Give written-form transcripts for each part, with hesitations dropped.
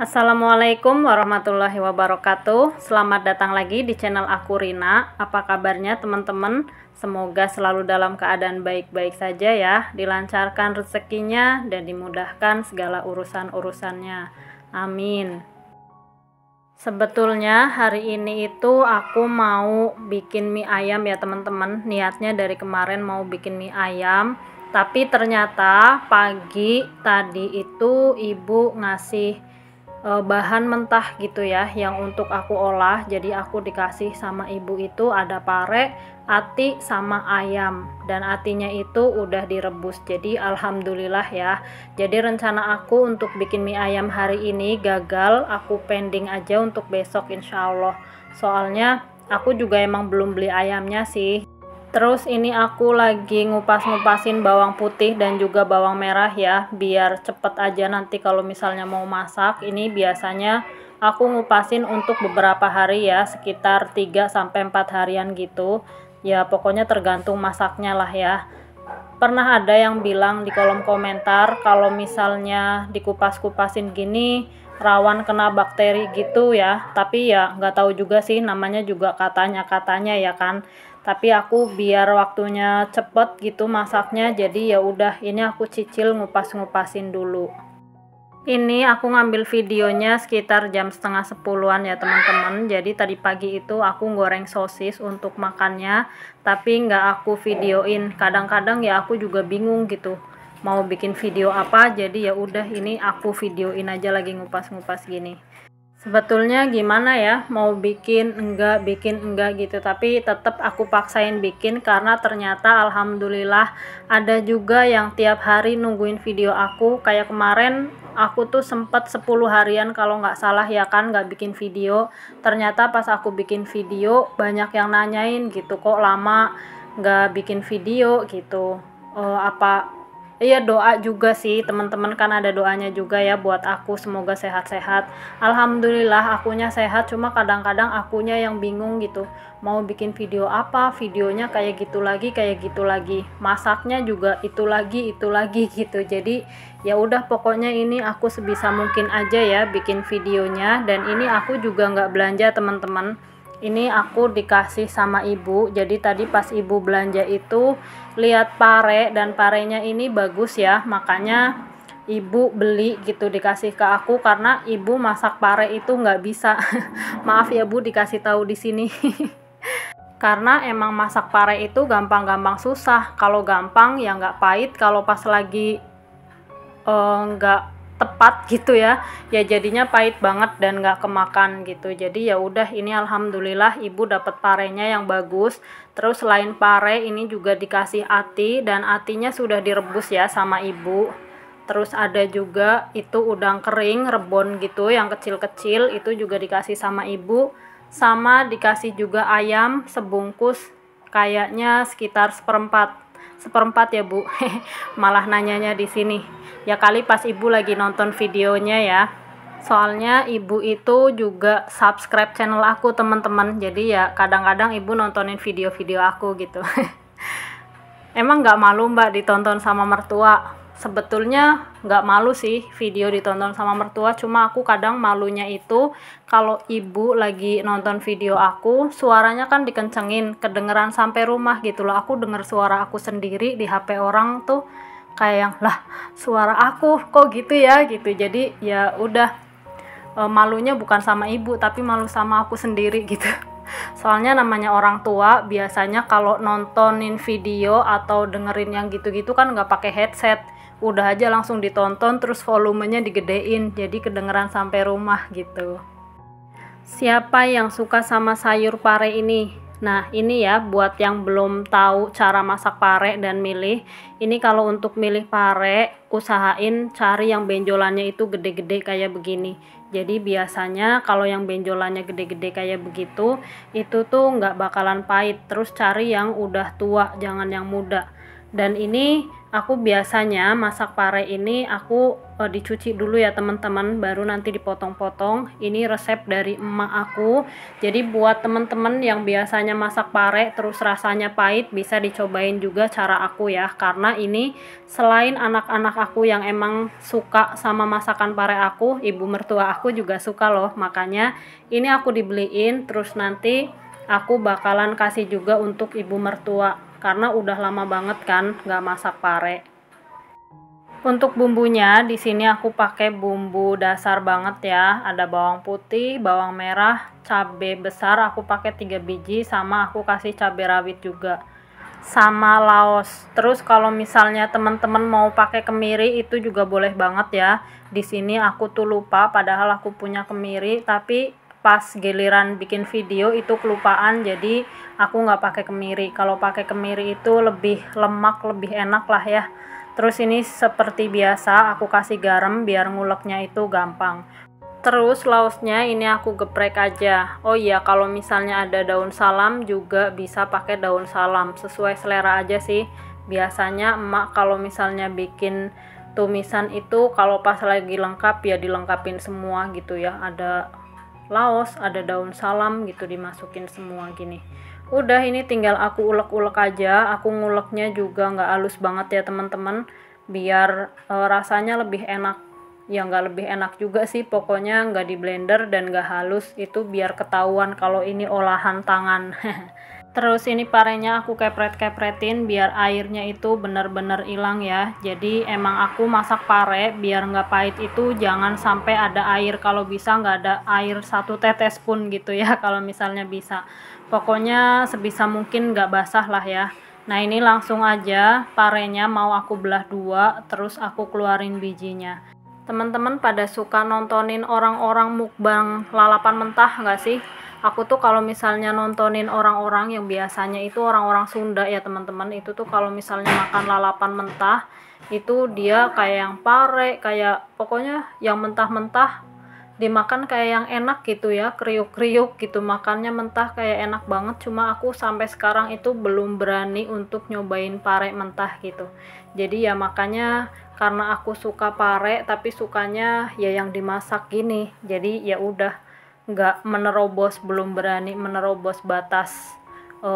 Assalamualaikum warahmatullahi wabarakatuh. Selamat datang lagi di channel aku Rina. Apa kabarnya teman-teman? Semoga selalu dalam keadaan baik-baik saja ya, dilancarkan rezekinya dan dimudahkan segala urusan-urusannya. Amin. Sebetulnya hari ini itu aku mau bikin mie ayam ya teman-teman. Niatnya dari kemarin mau bikin mie ayam, tapi ternyata pagi tadi itu ibu ngasih bahan mentah gitu ya yang untuk aku olah. Jadi aku dikasih sama ibu itu ada pare, ati sama ayam, dan atinya itu udah direbus. Jadi alhamdulillah ya. Jadi rencana aku untuk bikin mie ayam hari ini gagal, aku pending aja untuk besok insya Allah. Soalnya aku juga emang belum beli ayamnya sih. Terus ini aku lagi ngupas-ngupasin bawang putih dan juga bawang merah ya, biar cepet aja nanti kalau misalnya mau masak. Ini biasanya aku ngupasin untuk beberapa hari ya, sekitar 3-4 harian gitu. Ya pokoknya tergantung masaknya lah ya. Pernah ada yang bilang di kolom komentar kalau misalnya dikupas-kupasin gini rawan kena bakteri gitu ya, tapi ya nggak tahu juga sih, namanya juga katanya ya kan. Tapi aku biar waktunya cepet gitu masaknya, jadi ya udah ini aku cicil ngupas-ngupasin dulu. Ini aku ngambil videonya sekitar jam setengah 10-an ya teman-teman. Jadi tadi pagi itu aku goreng sosis untuk makannya, tapi nggak aku videoin. Kadang-kadang ya aku juga bingung gitu mau bikin video apa, jadi ya udah ini aku videoin aja lagi ngupas-ngupas gini. Sebetulnya gimana ya, mau bikin enggak gitu, tapi tetap aku paksain bikin karena ternyata alhamdulillah ada juga yang tiap hari nungguin video aku. Kayak kemarin aku tuh sempet 10 harian kalau nggak salah ya kan nggak bikin video. Ternyata pas aku bikin video banyak yang nanyain gitu, kok lama nggak bikin video gitu. Iya, doa juga sih teman-teman, kan ada doanya juga ya buat aku, semoga sehat-sehat. Alhamdulillah akunya sehat, cuma kadang-kadang akunya yang bingung gitu mau bikin video apa, videonya kayak gitu lagi, masaknya juga itu lagi gitu. Jadi ya udah pokoknya ini aku sebisa mungkin aja ya bikin videonya. Dan ini aku juga nggak belanja teman-teman, ini aku dikasih sama ibu. Jadi tadi pas ibu belanja itu lihat pare, dan parenya ini bagus ya, makanya ibu beli gitu, dikasih ke aku karena ibu masak pare itu nggak bisa. Maaf ya Bu, dikasih tahu di sini. Karena emang masak pare itu gampang-gampang susah. Kalau gampang ya nggak pahit, kalau pas lagi nggak tepat gitu ya jadinya pahit banget dan nggak kemakan gitu. Jadi ya udah ini alhamdulillah ibu dapat parenya yang bagus. Terus selain pare ini juga dikasih ati, dan atinya sudah direbus ya sama ibu. Terus ada juga itu udang kering rebon gitu yang kecil-kecil, itu juga dikasih sama ibu. Sama dikasih juga ayam sebungkus, kayaknya sekitar seperempat ya Bu. Malah nanyanya di sini ya, kali pas ibu lagi nonton videonya ya, soalnya ibu itu juga subscribe channel aku teman-teman. Jadi ya kadang-kadang ibu nontonin video-video aku gitu. Emang nggak malu Mbak ditonton sama mertua? Sebetulnya nggak malu sih video ditonton sama mertua, cuma aku kadang malunya itu kalau ibu lagi nonton video aku, suaranya kan dikencengin, kedengeran sampai rumah gitu loh. Aku denger suara aku sendiri di HP orang tuh kayak yang, lah suara aku kok gitu ya gitu. Jadi ya udah, malunya bukan sama ibu tapi malu sama aku sendiri gitu. Soalnya namanya orang tua biasanya kalau nontonin video atau dengerin yang gitu-gitu kan nggak pakai headset, udah aja langsung ditonton, terus volumenya digedein jadi kedengeran sampai rumah gitu. Siapa yang suka sama sayur pare ini? Nah ini ya buat yang belum tahu cara masak pare dan milih, ini kalau untuk milih pare usahain cari yang benjolannya itu gede-gede kayak begini. Jadi biasanya kalau yang benjolannya gede-gede kayak begitu itu tuh nggak bakalan pahit. Terus cari yang udah tua, jangan yang muda. Dan ini aku biasanya masak pare ini aku dicuci dulu ya teman-teman, baru nanti dipotong-potong. Ini resep dari emak aku. Jadi buat teman-teman yang biasanya masak pare terus rasanya pahit, bisa dicobain juga cara aku ya, karena ini selain anak-anak aku yang emang suka sama masakan pare aku, ibu mertua aku juga suka loh. Makanya ini aku dibeliin, terus nanti aku bakalan kasih juga untuk ibu mertua, karena udah lama banget kan nggak masak pare. Untuk bumbunya di sini aku pakai bumbu dasar banget ya. Ada bawang putih, bawang merah, cabai besar aku pakai 3 biji, sama aku kasih cabai rawit juga. Sama laos. Terus kalau misalnya teman-teman mau pakai kemiri itu juga boleh banget ya. Di sini aku tuh lupa, padahal aku punya kemiri, tapi pas giliran bikin video itu kelupaan, jadi aku nggak pakai kemiri. Kalau pakai kemiri itu lebih lemak, lebih enak lah ya. Terus ini seperti biasa aku kasih garam biar nguleknya itu gampang. Terus laosnya ini aku geprek aja. Oh iya, kalau misalnya ada daun salam juga bisa pakai daun salam, sesuai selera aja sih. Biasanya emak kalau misalnya bikin tumisan itu kalau pas lagi lengkap ya dilengkapin semua gitu ya. Ada laos, ada daun salam gitu, dimasukin semua gini. Udah, ini tinggal aku ulek-ulek aja. Aku nguleknya juga nggak halus banget ya teman-teman, biar rasanya lebih enak. Ya nggak lebih enak juga sih, pokoknya nggak di blender dan nggak halus, itu biar ketahuan kalau ini olahan tangan. Terus ini parenya aku kepret-kepretin biar airnya itu benar-benar hilang ya. Jadi emang aku masak pare biar nggak pahit itu jangan sampai ada air. Kalau bisa nggak ada air 1 tetes pun gitu ya, kalau misalnya bisa. Pokoknya sebisa mungkin nggak basah lah ya. Nah ini langsung aja parenya mau aku belah 2, terus aku keluarin bijinya. Teman-teman pada suka nontonin orang-orang mukbang lalapan mentah nggak sih? Aku tuh kalau misalnya nontonin orang-orang yang biasanya itu orang-orang Sunda ya teman-teman, itu tuh kalau misalnya makan lalapan mentah, itu dia kayak yang pare, kayak pokoknya yang mentah-mentah dimakan kayak yang enak gitu ya, kriuk-kriuk gitu, makannya mentah kayak enak banget. Cuma aku sampai sekarang itu belum berani untuk nyobain pare mentah gitu. Jadi ya makanya karena aku suka pare tapi sukanya ya yang dimasak gini, jadi ya udah nggak menerobos, belum berani menerobos batas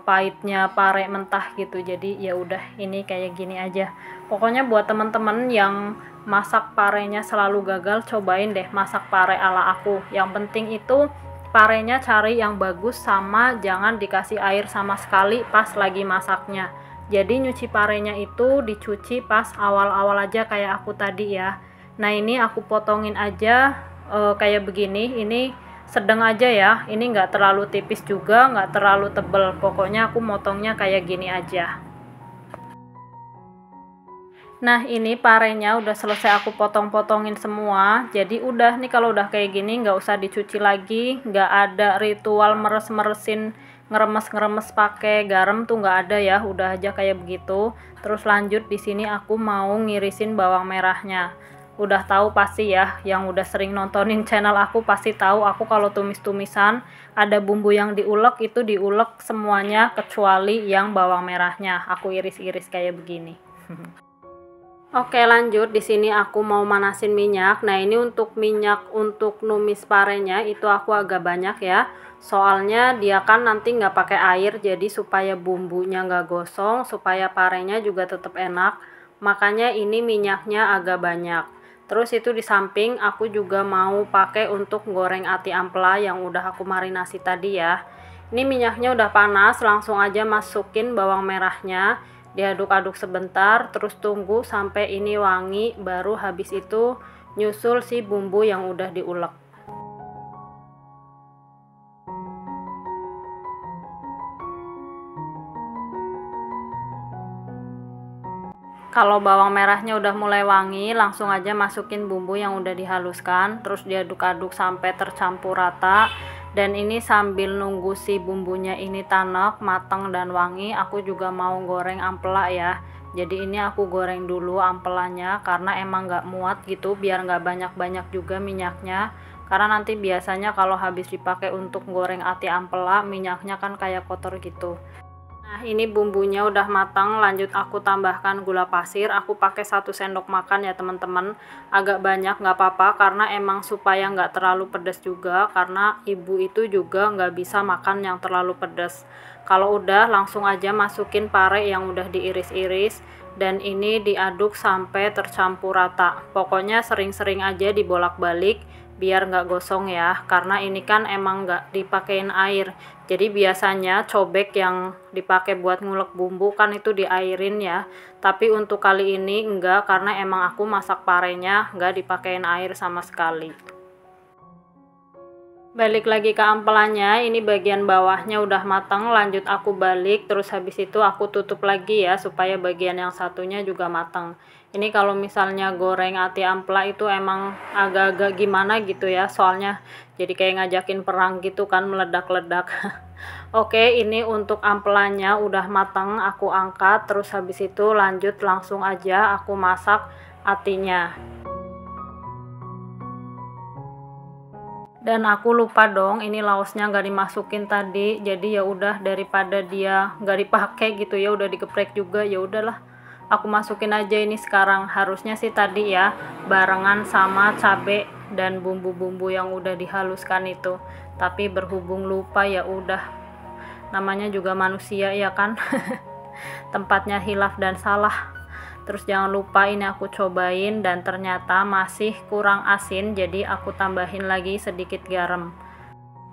pahitnya pare mentah gitu. Jadi ya udah, ini kayak gini aja. Pokoknya buat teman-teman yang masak parenya selalu gagal, cobain deh masak pare ala aku. Yang penting itu parenya cari yang bagus, sama jangan dikasih air sama sekali pas lagi masaknya. Jadi nyuci parenya itu dicuci pas awal-awal aja kayak aku tadi ya. Nah ini aku potongin aja kayak begini. Ini sedang aja ya, ini nggak terlalu tipis juga, nggak terlalu tebel. Pokoknya aku motongnya kayak gini aja. Nah ini parenya udah selesai aku potong-potongin semua. Jadi udah nih, kalau udah kayak gini nggak usah dicuci lagi, nggak ada ritual meres-meresin, ngeremes-ngeremes pakai garam tuh nggak ada ya, udah aja kayak begitu. Terus lanjut di sini aku mau ngirisin bawang merahnya. Udah tahu pasti ya, yang udah sering nontonin channel aku pasti tahu aku kalau tumis-tumisan ada bumbu yang diulek, itu diulek semuanya kecuali yang bawang merahnya. Aku iris-iris kayak begini. Oke lanjut, di sini aku mau manasin minyak. Nah ini untuk minyak untuk numis parenya itu aku agak banyak ya. Soalnya dia kan nanti nggak pakai air, jadi supaya bumbunya nggak gosong, supaya parenya juga tetap enak. Makanya ini minyaknya agak banyak. Terus itu di samping aku juga mau pakai untuk goreng ati ampela yang udah aku marinasi tadi ya. Ini minyaknya udah panas, langsung aja masukin bawang merahnya. Diaduk-aduk sebentar, terus tunggu sampai ini wangi, baru habis itu nyusul si bumbu yang udah diulek. Kalau bawang merahnya udah mulai wangi, langsung aja masukin bumbu yang udah dihaluskan, terus diaduk-aduk sampai tercampur rata. Dan ini sambil nunggu si bumbunya ini tanek, mateng dan wangi, aku juga mau goreng ampela ya. Jadi ini aku goreng dulu ampelanya, karena emang nggak muat gitu, biar nggak banyak-banyak juga minyaknya. Karena nanti biasanya kalau habis dipakai untuk goreng ati ampela, minyaknya kan kayak kotor gitu. Nah ini bumbunya udah matang, lanjut aku tambahkan gula pasir. Aku pakai 1 sendok makan ya teman-teman, agak banyak nggak apa-apa karena emang supaya nggak terlalu pedas juga, karena ibu itu juga nggak bisa makan yang terlalu pedas. Kalau udah langsung aja masukin pare yang udah diiris-iris dan ini diaduk sampai tercampur rata. Pokoknya sering-sering aja dibolak-balik biar nggak gosong ya, karena ini kan emang nggak dipakein air. Jadi biasanya cobek yang dipakai buat ngulek bumbu kan itu diairin ya, tapi untuk kali ini enggak, karena emang aku masak parenya nggak dipakein air sama sekali. Balik lagi ke ampelannya, ini bagian bawahnya udah matang, lanjut aku balik, terus habis itu aku tutup lagi ya supaya bagian yang satunya juga matang. Ini kalau misalnya goreng ati ampela itu emang agak-agak gimana gitu ya, soalnya jadi kayak ngajakin perang gitu kan, meledak-ledak. Oke, ini untuk ampelannya udah matang, aku angkat, terus habis itu lanjut langsung aja aku masak atinya. Dan aku lupa dong, ini laosnya nggak dimasukin tadi, jadi ya udah daripada dia nggak dipakai gitu ya, udah digeprek juga, ya udahlah aku masukin aja ini sekarang. Harusnya sih tadi ya barengan sama cabe dan bumbu-bumbu yang udah dihaluskan itu, tapi berhubung lupa ya udah, namanya juga manusia ya kan. Tempatnya hilaf dan salah. Terus jangan lupa ini aku cobain dan ternyata masih kurang asin, jadi aku tambahin lagi sedikit garam.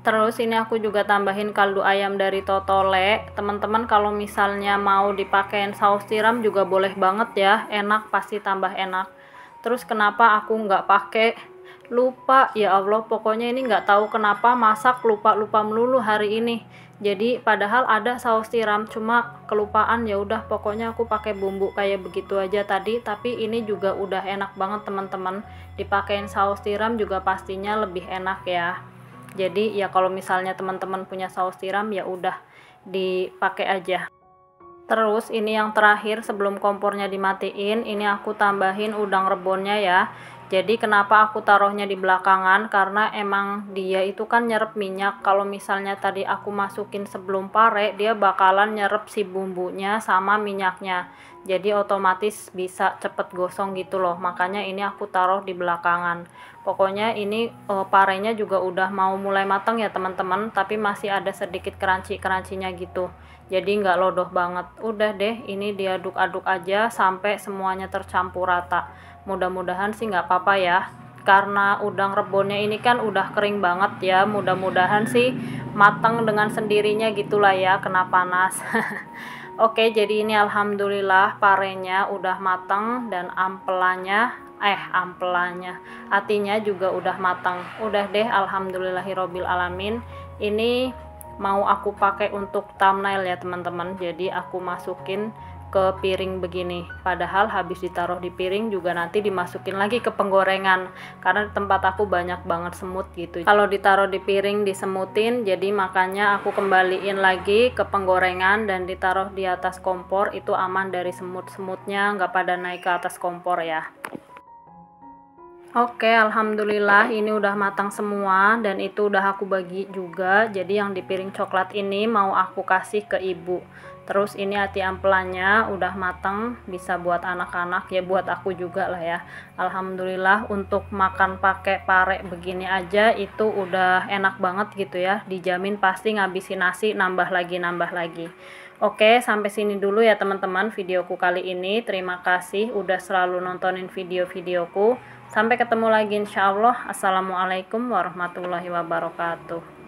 Terus ini aku juga tambahin kaldu ayam dari Totole. Teman-teman kalau misalnya mau dipakein saus tiram juga boleh banget ya, enak, pasti tambah enak. Terus kenapa aku nggak pakai, lupa ya Allah, pokoknya ini nggak tahu kenapa masak lupa melulu hari ini. Jadi padahal ada saus tiram, cuma kelupaan, ya udah pokoknya aku pakai bumbu kayak begitu aja tadi. Tapi ini juga udah enak banget teman-teman, dipakein saus tiram juga pastinya lebih enak ya. Jadi ya kalau misalnya teman-teman punya saus tiram ya udah dipakai aja. Terus ini yang terakhir sebelum kompornya dimatiin, ini aku tambahin udang rebonnya ya. Jadi kenapa aku taruhnya di belakangan, karena emang dia itu kan nyerap minyak. Kalau misalnya tadi aku masukin sebelum pare, dia bakalan nyerap si bumbunya sama minyaknya, jadi otomatis bisa cepet gosong gitu loh. Makanya ini aku taruh di belakangan. Pokoknya ini parenya juga udah mau mulai matang ya teman-teman, tapi masih ada sedikit crunchy-crunchy-nya gitu, jadi nggak lodoh banget. Udah deh, ini diaduk-aduk aja sampai semuanya tercampur rata. Mudah-mudahan sih nggak apa-apa ya, karena udang rebonnya ini kan udah kering banget ya, mudah-mudahan sih matang dengan sendirinya gitulah ya, kena panas. Oke, jadi ini alhamdulillah parenya udah matang dan atinya juga udah matang. Udah deh, alhamdulillahirobbil alamin. Ini mau aku pakai untuk thumbnail ya teman-teman, jadi aku masukin ke piring begini, padahal habis ditaruh di piring juga nanti dimasukin lagi ke penggorengan, karena di tempat aku banyak banget semut gitu. Kalau ditaruh di piring disemutin, jadi makanya aku kembaliin lagi ke penggorengan dan ditaruh di atas kompor, itu aman dari semut-semutnya, nggak pada naik ke atas kompor ya. Oke, alhamdulillah ini udah matang semua dan itu udah aku bagi juga. Jadi yang di piring coklat ini mau aku kasih ke ibu. Terus ini ati ampelannya udah matang, bisa buat anak-anak ya, buat aku juga lah ya. Alhamdulillah untuk makan pakai pare begini aja itu udah enak banget gitu ya. Dijamin pasti ngabisin nasi, nambah lagi. Oke, sampai sini dulu ya teman-teman videoku kali ini. Terima kasih udah selalu nontonin video-videoku. Sampai ketemu lagi insya Allah. Assalamualaikum warahmatullahi wabarakatuh.